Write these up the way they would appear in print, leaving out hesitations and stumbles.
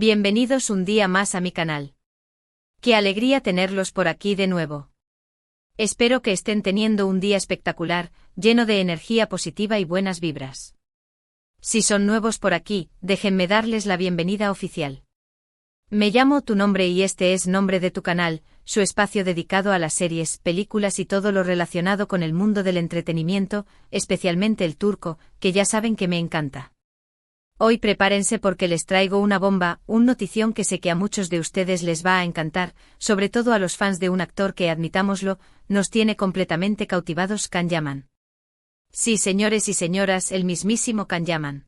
Bienvenidos un día más a mi canal. Qué alegría tenerlos por aquí de nuevo. Espero que estén teniendo un día espectacular, lleno de energía positiva y buenas vibras. Si son nuevos por aquí, déjenme darles la bienvenida oficial. Me llamo Tu Nombre y este es Nombre de tu canal, su espacio dedicado a las series, películas y todo lo relacionado con el mundo del entretenimiento, especialmente el turco, que ya saben que me encanta. Hoy prepárense porque les traigo una bomba, un notición que sé que a muchos de ustedes les va a encantar, sobre todo a los fans de un actor que, admitámoslo, nos tiene completamente cautivados: Can Yaman. Sí, señores y señoras, el mismísimo Can Yaman.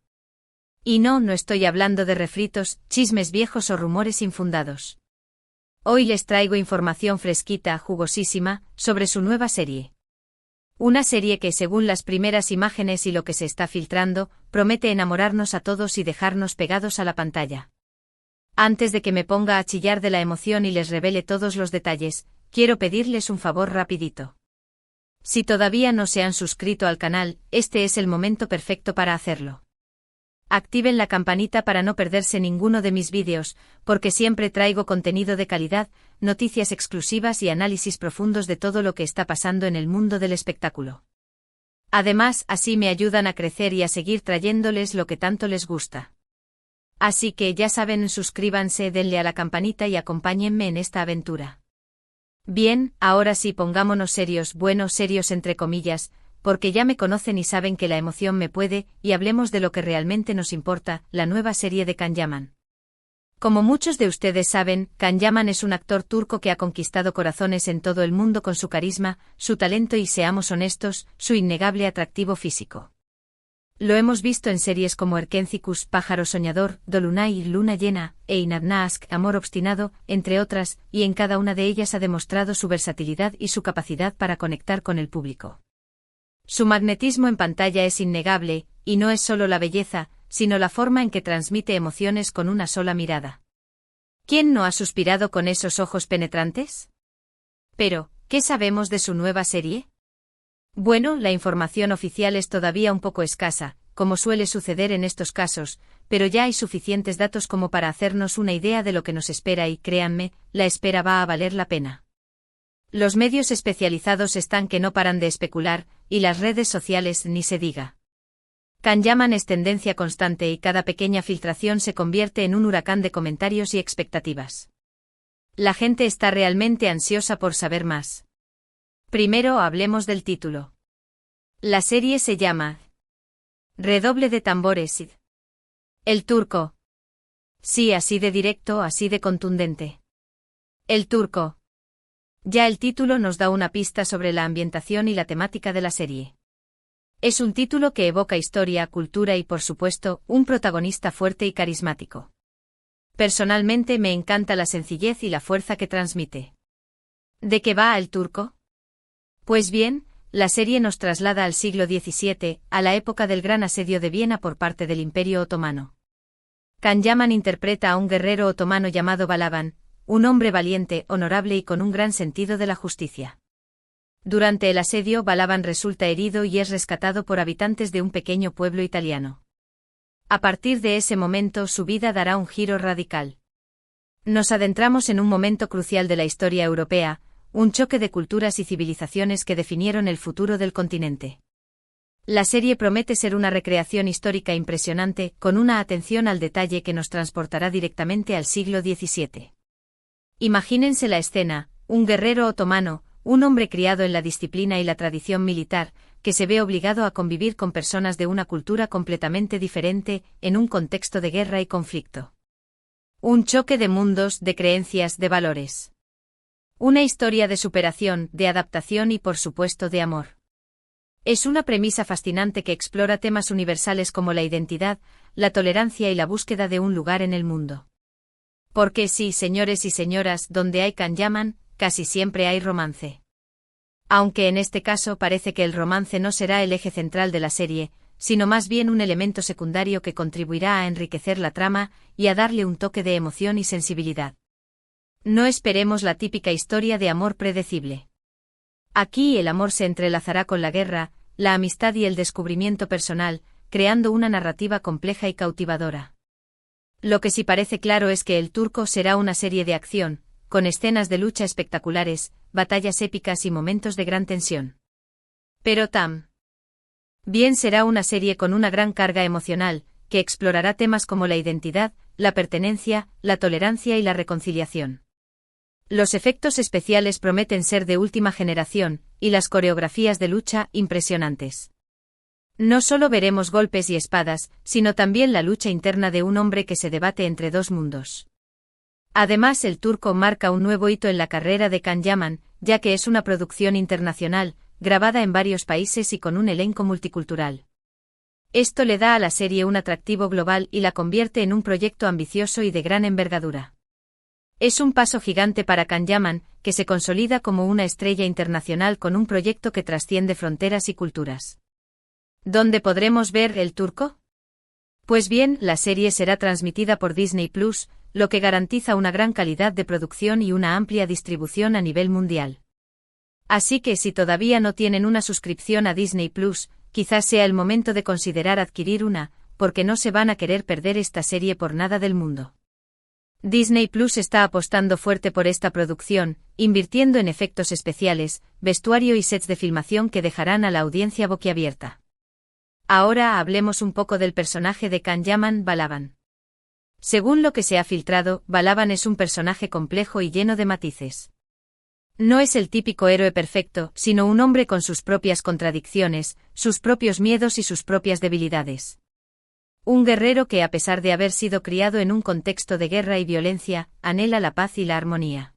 Y no estoy hablando de refritos, chismes viejos o rumores infundados. Hoy les traigo información fresquita, jugosísima, sobre su nueva serie. Una serie que, según las primeras imágenes y lo que se está filtrando, promete enamorarnos a todos y dejarnos pegados a la pantalla. Antes de que me ponga a chillar de la emoción y les revele todos los detalles, quiero pedirles un favor rapidito. Si todavía no se han suscrito al canal, este es el momento perfecto para hacerlo. Activen la campanita para no perderse ninguno de mis vídeos, porque siempre traigo contenido de calidad, noticias exclusivas y análisis profundos de todo lo que está pasando en el mundo del espectáculo. Además, así me ayudan a crecer y a seguir trayéndoles lo que tanto les gusta. Así que ya saben, suscríbanse, denle a la campanita y acompáñenme en esta aventura. Bien, ahora sí, pongámonos serios, bueno, serios entre comillas, porque ya me conocen y saben que la emoción me puede, y hablemos de lo que realmente nos importa, la nueva serie de Can Yaman. Como muchos de ustedes saben, Can Yaman es un actor turco que ha conquistado corazones en todo el mundo con su carisma, su talento y, seamos honestos, su innegable atractivo físico. Lo hemos visto en series como Erkencikus, Pájaro Soñador, Dolunay, Luna Llena, e Inadnask, Amor Obstinado, entre otras, y en cada una de ellas ha demostrado su versatilidad y su capacidad para conectar con el público. Su magnetismo en pantalla es innegable, y no es solo la belleza, sino la forma en que transmite emociones con una sola mirada. ¿Quién no ha suspirado con esos ojos penetrantes? Pero, ¿qué sabemos de su nueva serie? Bueno, la información oficial es todavía un poco escasa, como suele suceder en estos casos, pero ya hay suficientes datos como para hacernos una idea de lo que nos espera y, créanme, la espera va a valer la pena. Los medios especializados están que no paran de especular, y las redes sociales ni se diga. Can Yaman es tendencia constante y cada pequeña filtración se convierte en un huracán de comentarios y expectativas. La gente está realmente ansiosa por saber más. Primero hablemos del título. La serie se llama Redoble de tambores. El turco. Sí, así de directo, así de contundente. El turco. Ya el título nos da una pista sobre la ambientación y la temática de la serie. Es un título que evoca historia, cultura y, por supuesto, un protagonista fuerte y carismático. Personalmente me encanta la sencillez y la fuerza que transmite. ¿De qué va El turco? Pues bien, la serie nos traslada al siglo XVII, a la época del gran asedio de Viena por parte del Imperio Otomano. Can Yaman interpreta a un guerrero otomano llamado Balaban, un hombre valiente, honorable y con un gran sentido de la justicia. Durante el asedio, Balaban resulta herido y es rescatado por habitantes de un pequeño pueblo italiano. A partir de ese momento, su vida dará un giro radical. Nos adentramos en un momento crucial de la historia europea, un choque de culturas y civilizaciones que definieron el futuro del continente. La serie promete ser una recreación histórica impresionante, con una atención al detalle que nos transportará directamente al siglo XVII. Imagínense la escena: un guerrero otomano, un hombre criado en la disciplina y la tradición militar, que se ve obligado a convivir con personas de una cultura completamente diferente, en un contexto de guerra y conflicto. Un choque de mundos, de creencias, de valores. Una historia de superación, de adaptación y, por supuesto, de amor. Es una premisa fascinante que explora temas universales como la identidad, la tolerancia y la búsqueda de un lugar en el mundo. Porque sí, señores y señoras, donde hay Can Yaman, casi siempre hay romance. Aunque en este caso parece que el romance no será el eje central de la serie, sino más bien un elemento secundario que contribuirá a enriquecer la trama y a darle un toque de emoción y sensibilidad. No esperemos la típica historia de amor predecible. Aquí el amor se entrelazará con la guerra, la amistad y el descubrimiento personal, creando una narrativa compleja y cautivadora. Lo que sí parece claro es que El Turco será una serie de acción, con escenas de lucha espectaculares, batallas épicas y momentos de gran tensión. Pero bien será una serie con una gran carga emocional, que explorará temas como la identidad, la pertenencia, la tolerancia y la reconciliación. Los efectos especiales prometen ser de última generación, y las coreografías de lucha impresionantes. No solo veremos golpes y espadas, sino también la lucha interna de un hombre que se debate entre dos mundos. Además, El Turco marca un nuevo hito en la carrera de Can Yaman, ya que es una producción internacional, grabada en varios países y con un elenco multicultural. Esto le da a la serie un atractivo global y la convierte en un proyecto ambicioso y de gran envergadura. Es un paso gigante para Can Yaman, que se consolida como una estrella internacional con un proyecto que trasciende fronteras y culturas. ¿Dónde podremos ver El Turco? Pues bien, la serie será transmitida por Disney Plus, lo que garantiza una gran calidad de producción y una amplia distribución a nivel mundial. Así que si todavía no tienen una suscripción a Disney Plus, quizás sea el momento de considerar adquirir una, porque no se van a querer perder esta serie por nada del mundo. Disney Plus está apostando fuerte por esta producción, invirtiendo en efectos especiales, vestuario y sets de filmación que dejarán a la audiencia boquiabierta. Ahora hablemos un poco del personaje de Can Yaman, Balaban. Según lo que se ha filtrado, Balaban es un personaje complejo y lleno de matices. No es el típico héroe perfecto, sino un hombre con sus propias contradicciones, sus propios miedos y sus propias debilidades. Un guerrero que, a pesar de haber sido criado en un contexto de guerra y violencia, anhela la paz y la armonía.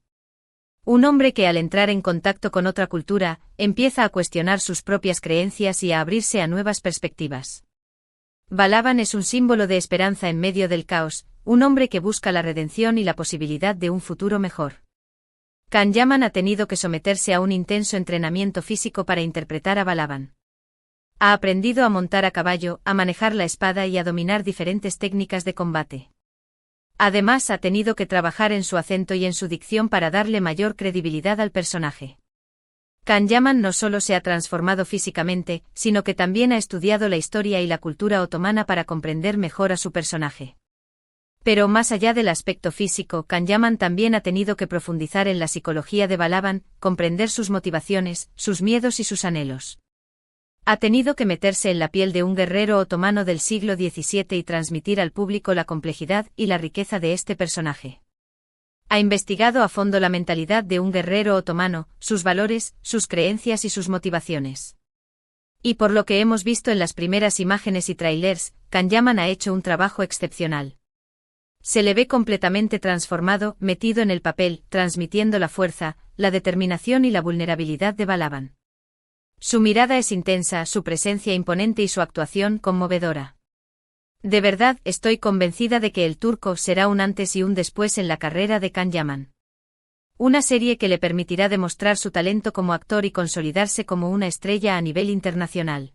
Un hombre que, al entrar en contacto con otra cultura, empieza a cuestionar sus propias creencias y a abrirse a nuevas perspectivas. Balaban es un símbolo de esperanza en medio del caos, un hombre que busca la redención y la posibilidad de un futuro mejor. Can Yaman ha tenido que someterse a un intenso entrenamiento físico para interpretar a Balaban. Ha aprendido a montar a caballo, a manejar la espada y a dominar diferentes técnicas de combate. Además, ha tenido que trabajar en su acento y en su dicción para darle mayor credibilidad al personaje. Can Yaman no solo se ha transformado físicamente, sino que también ha estudiado la historia y la cultura otomana para comprender mejor a su personaje. Pero más allá del aspecto físico, Can Yaman también ha tenido que profundizar en la psicología de Balaban, comprender sus motivaciones, sus miedos y sus anhelos. Ha tenido que meterse en la piel de un guerrero otomano del siglo XVII y transmitir al público la complejidad y la riqueza de este personaje. Ha investigado a fondo la mentalidad de un guerrero otomano, sus valores, sus creencias y sus motivaciones. Y por lo que hemos visto en las primeras imágenes y trailers, Can Yaman ha hecho un trabajo excepcional. Se le ve completamente transformado, metido en el papel, transmitiendo la fuerza, la determinación y la vulnerabilidad de Balaban. Su mirada es intensa, su presencia imponente y su actuación conmovedora. De verdad, estoy convencida de que El Turco será un antes y un después en la carrera de Can Yaman. Una serie que le permitirá demostrar su talento como actor y consolidarse como una estrella a nivel internacional.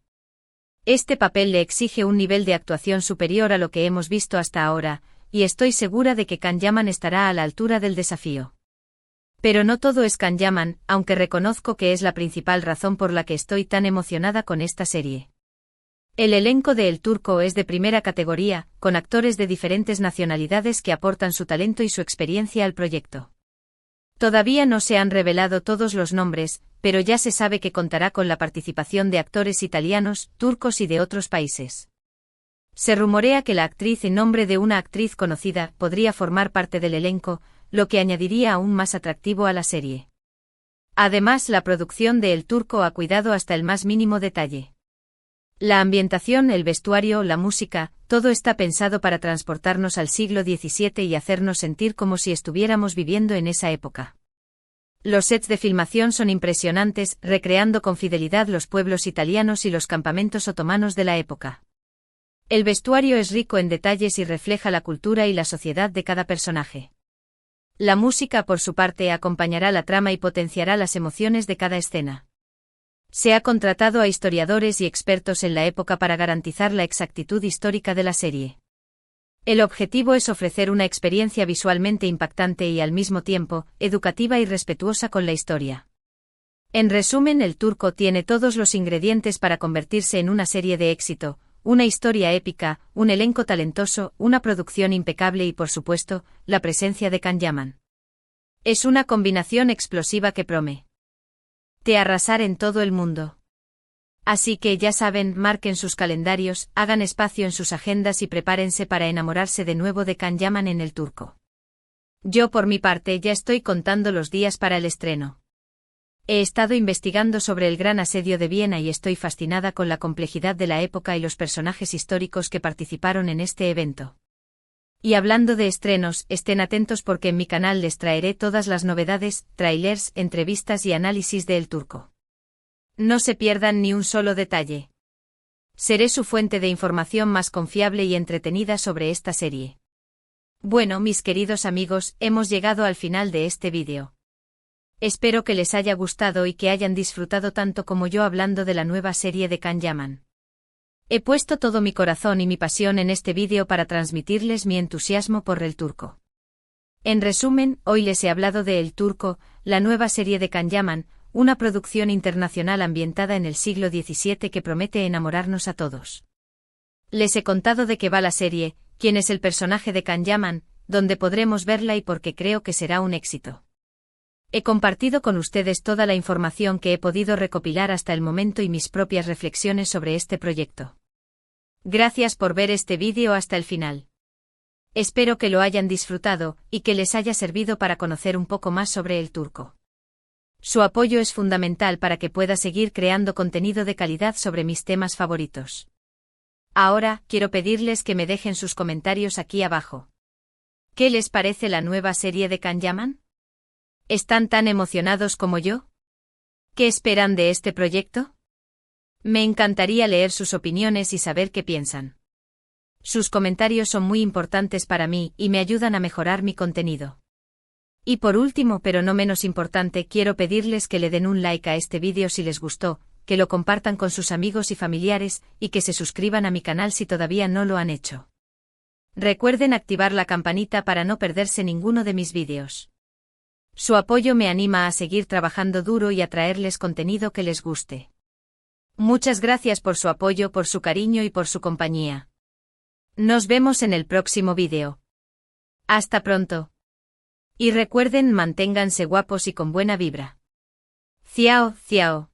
Este papel le exige un nivel de actuación superior a lo que hemos visto hasta ahora, y estoy segura de que Can Yaman estará a la altura del desafío. Pero no todo es Can Yaman, aunque reconozco que es la principal razón por la que estoy tan emocionada con esta serie. El elenco de El Turco es de primera categoría, con actores de diferentes nacionalidades que aportan su talento y su experiencia al proyecto. Todavía no se han revelado todos los nombres, pero ya se sabe que contará con la participación de actores italianos, turcos y de otros países. Se rumorea que la actriz en nombre de una actriz conocida podría formar parte del elenco, lo que añadiría aún más atractivo a la serie. Además, la producción de El Turco ha cuidado hasta el más mínimo detalle. La ambientación, el vestuario, la música, todo está pensado para transportarnos al siglo XVII y hacernos sentir como si estuviéramos viviendo en esa época. Los sets de filmación son impresionantes, recreando con fidelidad los pueblos italianos y los campamentos otomanos de la época. El vestuario es rico en detalles y refleja la cultura y la sociedad de cada personaje. La música, por su parte, acompañará la trama y potenciará las emociones de cada escena. Se ha contratado a historiadores y expertos en la época para garantizar la exactitud histórica de la serie. El objetivo es ofrecer una experiencia visualmente impactante y al mismo tiempo, educativa y respetuosa con la historia. En resumen, El Turco tiene todos los ingredientes para convertirse en una serie de éxito, una historia épica, un elenco talentoso, una producción impecable y, por supuesto, la presencia de Can Yaman. Es una combinación explosiva que promete arrasar en todo el mundo. Así que ya saben, marquen sus calendarios, hagan espacio en sus agendas y prepárense para enamorarse de nuevo de Can Yaman en el turco. Yo por mi parte ya estoy contando los días para el estreno. He estado investigando sobre el gran asedio de Viena y estoy fascinada con la complejidad de la época y los personajes históricos que participaron en este evento. Y hablando de estrenos, estén atentos porque en mi canal les traeré todas las novedades, trailers, entrevistas y análisis de El Turco. No se pierdan ni un solo detalle. Seré su fuente de información más confiable y entretenida sobre esta serie. Bueno, mis queridos amigos, hemos llegado al final de este vídeo. Espero que les haya gustado y que hayan disfrutado tanto como yo hablando de la nueva serie de Can Yaman. He puesto todo mi corazón y mi pasión en este vídeo para transmitirles mi entusiasmo por El Turco. En resumen, hoy les he hablado de El Turco, la nueva serie de Can Yaman, una producción internacional ambientada en el siglo XVII que promete enamorarnos a todos. Les he contado de qué va la serie, quién es el personaje de Can Yaman, dónde podremos verla y por qué creo que será un éxito. He compartido con ustedes toda la información que he podido recopilar hasta el momento y mis propias reflexiones sobre este proyecto. Gracias por ver este vídeo hasta el final. Espero que lo hayan disfrutado y que les haya servido para conocer un poco más sobre El Turco. Su apoyo es fundamental para que pueda seguir creando contenido de calidad sobre mis temas favoritos. Ahora, quiero pedirles que me dejen sus comentarios aquí abajo. ¿Qué les parece la nueva serie de Can Yaman? ¿Están tan emocionados como yo? ¿Qué esperan de este proyecto? Me encantaría leer sus opiniones y saber qué piensan. Sus comentarios son muy importantes para mí y me ayudan a mejorar mi contenido. Y por último, pero no menos importante, quiero pedirles que le den un like a este vídeo si les gustó, que lo compartan con sus amigos y familiares, y que se suscriban a mi canal si todavía no lo han hecho. Recuerden activar la campanita para no perderse ninguno de mis vídeos. Su apoyo me anima a seguir trabajando duro y a traerles contenido que les guste. Muchas gracias por su apoyo, por su cariño y por su compañía. Nos vemos en el próximo vídeo. Hasta pronto. Y recuerden, manténganse guapos y con buena vibra. Ciao, ciao.